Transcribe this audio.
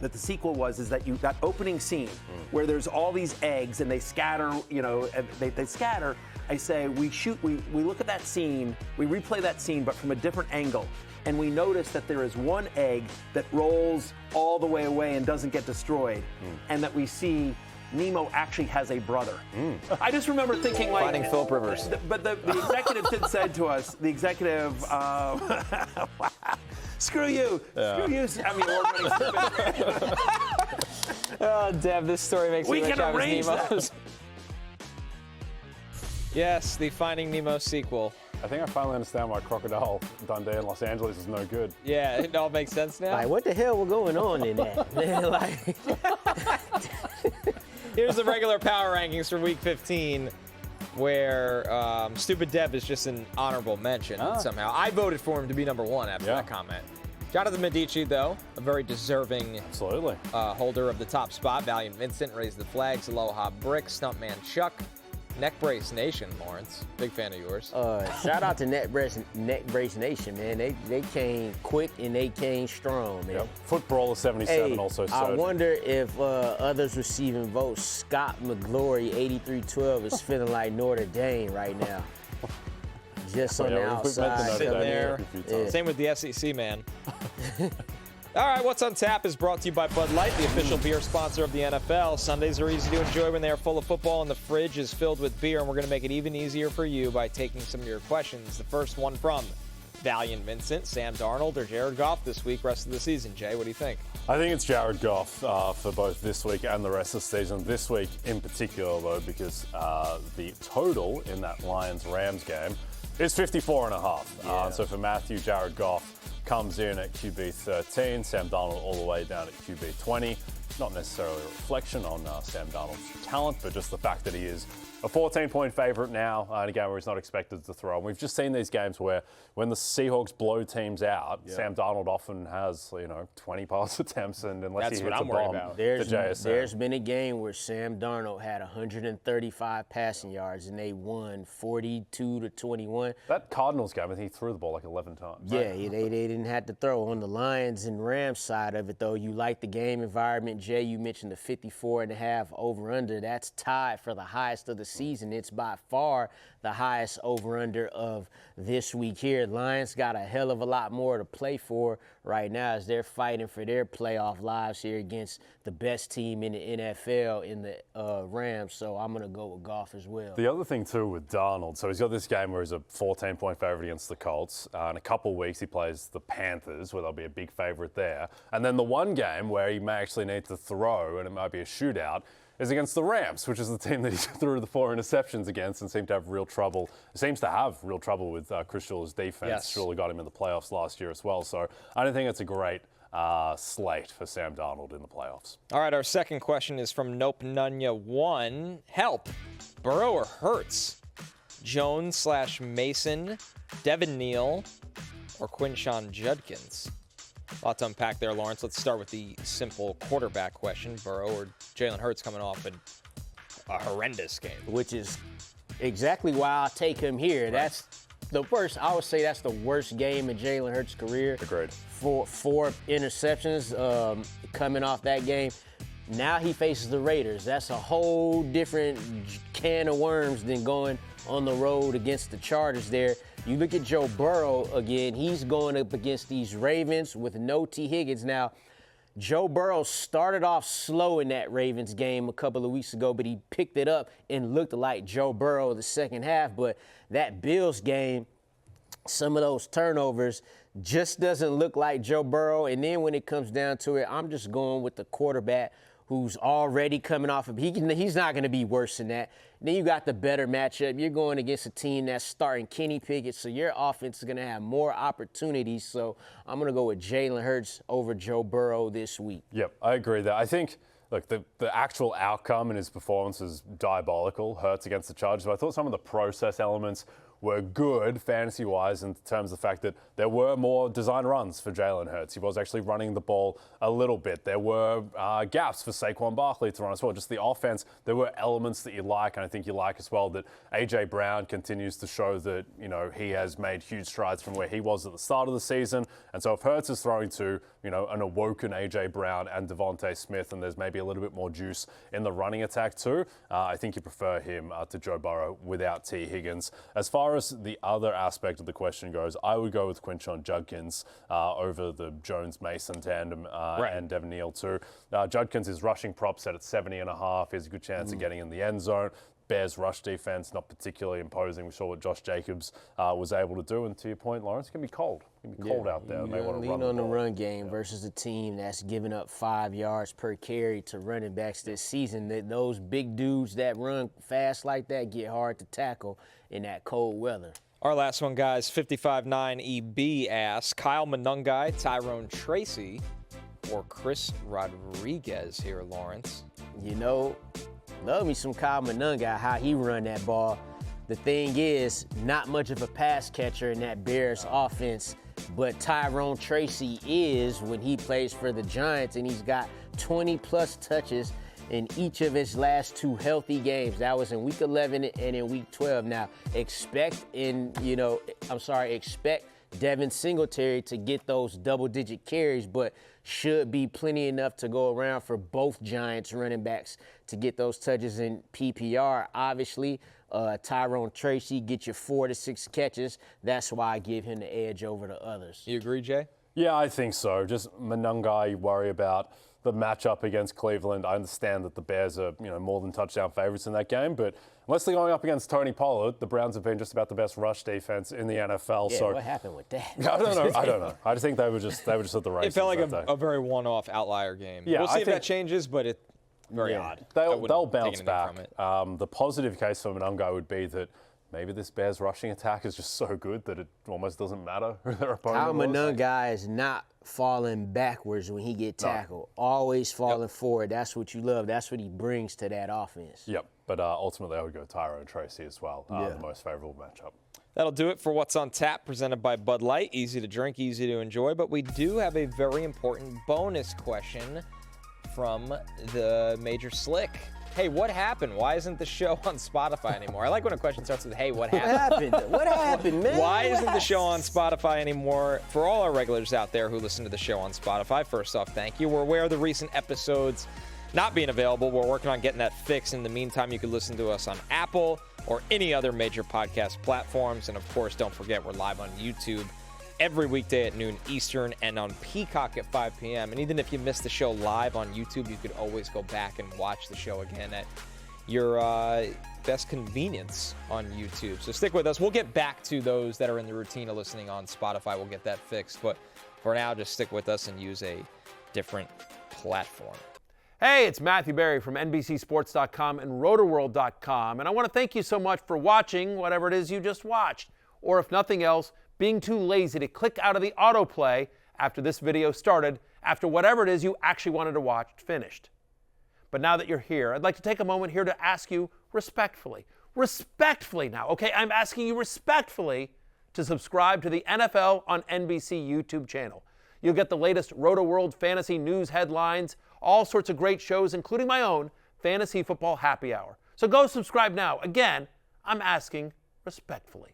that the sequel is that that opening scene where there's all these eggs and they scatter, they scatter. I say we look at that scene, we replay that scene, but from a different angle. And we notice that there is one egg that rolls all the way away and doesn't get destroyed. And that we see Nemo actually has a brother. I just remember thinking like... Finding Philip Rivers. But the executive said to us, the executive, screw you. Screw you, Emmy Award. Oh, Deb, this story makes me wish I was Nemo's. Yes, the Finding Nemo sequel. I think I finally understand why Crocodile Dundee in Los Angeles is no good. Yeah, it all makes sense now. Like, what the hell was going on in that? Like... Here's the regular power rankings for Week 15, where Stupid Deb is just an honorable mention somehow. I voted for him to be number 1 after that comment. Jonathan Medici, though, a very deserving holder of the top spot. Valiant Vincent, Raise the Flags, Aloha Brick, Stuntman Chuck, Neck Brace Nation, Lawrence. Big fan of yours. Shout out to Neck Brace Nation, man. They came quick and they came strong, man. Yep. Footballer 77 also. I wonder if others receiving votes, Scott McGlory 8312 is feeling like Notre Dame right now. Just on the outside. Sitting there. Same with the SEC, man. All right, What's on Tap is brought to you by Bud Light, the official beer sponsor of the NFL. Sundays are easy to enjoy when they are full of football and the fridge is filled with beer, and we're going to make it even easier for you by taking some of your questions. The first one from Valiant Vincent, Sam Darnold, or Jared Goff this week, rest of the season. Jay, what do you think? I think it's Jared Goff for both this week and the rest of the season. This week in particular, though, because the total in that Lions-Rams game is 54.5. So for Matthew, Jared Goff comes in at QB 13, Sam Darnold all the way down at QB 20. Not necessarily a reflection on Sam Darnold's talent, but just the fact that he is a 14-point favorite now in a game where he's not expected to throw. And we've just seen these games where when the Seahawks blow teams out, Sam Darnold often has, 20 pass attempts, and unless he hits a bomb, there's been a game where Sam Darnold had 135 passing yards and they won 42-21. That Cardinals game, I think he threw the ball like 11 times. Yeah, they didn't have to throw. On the Lions and Rams side of it, though, you like the game environment. Jay, you mentioned the 54.5 over-under. That's tied for the highest of the season. It's by far the highest over-under of this week here. Lions got a hell of a lot more to play for right now as they're fighting for their playoff lives here against the best team in the NFL in the Rams. So I'm going to go with Goff as well. The other thing, too, with Darnold, so he's got this game where he's a 14-point favorite against the Colts. In a couple of weeks, he plays the Panthers, where they'll be a big favorite there. And then the one game where he may actually need to throw, and it might be a shootout, is against the Rams, which is the team that he threw the 4 interceptions against and seems to have real trouble with Chris Shula's defense. Yes. Shula got him in the playoffs last year as well. So I don't think it's a great slate for Sam Darnold in the playoffs. All right, our second question is from Nope Nunya 1. Help. Burrow or Hurts? Jones/Mason, Devin Neal, or Quinshon Judkins? A lot to unpack there, Lawrence. Let's start with the simple quarterback question. Burrow or Jalen Hurts coming off a horrendous game. Which is exactly why I'll take him here. Right. That's the worst. I would say that's the worst game in Jalen Hurts' career. Agreed. Four interceptions coming off that game. Now he faces the Raiders. That's a whole different can of worms than going on the road against the Chargers there. You look at Joe Burrow again. He's going up against these Ravens with no T. Higgins. Now, Joe Burrow started off slow in that Ravens game a couple of weeks ago, but he picked it up and looked like Joe Burrow the second half. But that Bills game, some of those turnovers just doesn't look like Joe Burrow. And then when it comes down to it, I'm just going with the quarterback who's already coming off of he's not going to be worse than that. Then you got the better matchup. You're going against a team that's starting Kenny Pickett, so your offense is going to have more opportunities. So I'm going to go with Jalen Hurts over Joe Burrow this week. Yep, I agree there. I think, look, the actual outcome in his performance is diabolical. Hurts against the Chargers. But I thought some of the process elements were good fantasy-wise in terms of the fact that there were more design runs for Jalen Hurts. He was actually running the ball a little bit. There were gaps for Saquon Barkley to run as well. Just the offense, there were elements that you like, and I think you like as well that A.J. Brown continues to show that, he has made huge strides from where he was at the start of the season. And so if Hurts is throwing to, an awoken A.J. Brown and Devontae Smith, and there's maybe a little bit more juice in the running attack too, I think you prefer him to Joe Burrow without T. Higgins. As far as the other aspect of the question goes, I would go with Quinshon Judkins over the Jones-Mason tandem and Devin Neal too. Judkins is rushing prop set at 70.5. He has a good chance of getting in the end zone. Bears rush defense, not particularly imposing. We saw what Josh Jacobs was able to do. And to your point, Lawrence, it's going to be cold. It's going to be cold out there. They want to lean on the run game versus a team that's giving up 5 yards per carry to running backs this season. Those big dudes that run fast like that get hard to tackle in that cold weather. Our last one, guys, 55.9 EB asks, Kyle Monungai, Tyrone Tracy, or Cris Rodriguez here, Lawrence? Love me some Kyle Monungai, how he run that ball. The thing is, not much of a pass catcher in that Bears offense, but Tyrone Tracy is when he plays for the Giants, and he's got 20-plus touches in each of his last 2 healthy games. That was in Week 11 and in Week 12. Now, expect Devin Singletary to get those double-digit carries, but should be plenty enough to go around for both Giants running backs to get those touches in PPR. Obviously, Tyrone Tracy get you 4 to 6 catches. That's why I give him the edge over the others. You agree, Jay? Yeah, I think so. Just Monungai, you worry about the matchup against Cleveland. I understand that the Bears are, more than touchdown favorites in that game, but unless they're going up against Tony Pollard, the Browns have been just about the best rush defense in the NFL. Yeah, so what happened with that? I don't know. I just think they were just at the races. It felt like a very one-off outlier game. Yeah, we'll see if that changes, but it's very odd. They'll bounce back. The positive case for Monungai would be that maybe this Bears rushing attack is just so good that it almost doesn't matter who their opponent Kyle was. Monungai is not falling backwards when he get tackled. Always falling forward. That's what you love. That's what he brings to that offense. Yep. But ultimately, I would go Tyrone Tracy as well. The most favorable matchup. That'll do it for What's on Tap, presented by Bud Light. Easy to drink, easy to enjoy. But we do have a very important bonus question from the Major Slick. Hey, what happened? Why isn't the show on Spotify anymore? I like when a question starts with, hey, what happened? What happened, man? Why isn't the show on Spotify anymore? For all our regulars out there who listen to the show on Spotify, first off, thank you. We're aware of the recent episodes not being available. We're working on getting that fixed. In the meantime, you can listen to us on Apple or any other major podcast platforms. And, of course, don't forget we're live on YouTube every weekday at noon Eastern and on Peacock at 5 p.m. And even if you missed the show live on YouTube, you could always go back and watch the show again at your best convenience on YouTube. So stick with us. We'll get back to those that are in the routine of listening on Spotify. We'll get that fixed. But for now, just stick with us and use a different platform. Hey, it's Matthew Berry from NBCSports.com and RotoWorld.com. And I want to thank you so much for watching whatever it is you just watched. Or if nothing else, being too lazy to click out of the autoplay after this video started, after whatever it is you actually wanted to watch finished. But now that you're here, I'd like to take a moment here to ask you respectfully now, okay? I'm asking you respectfully to subscribe to the NFL on NBC YouTube channel. You'll get the latest RotoWorld fantasy news headlines, all sorts of great shows, including my own Fantasy Football Happy Hour. So go subscribe now. Again, I'm asking respectfully.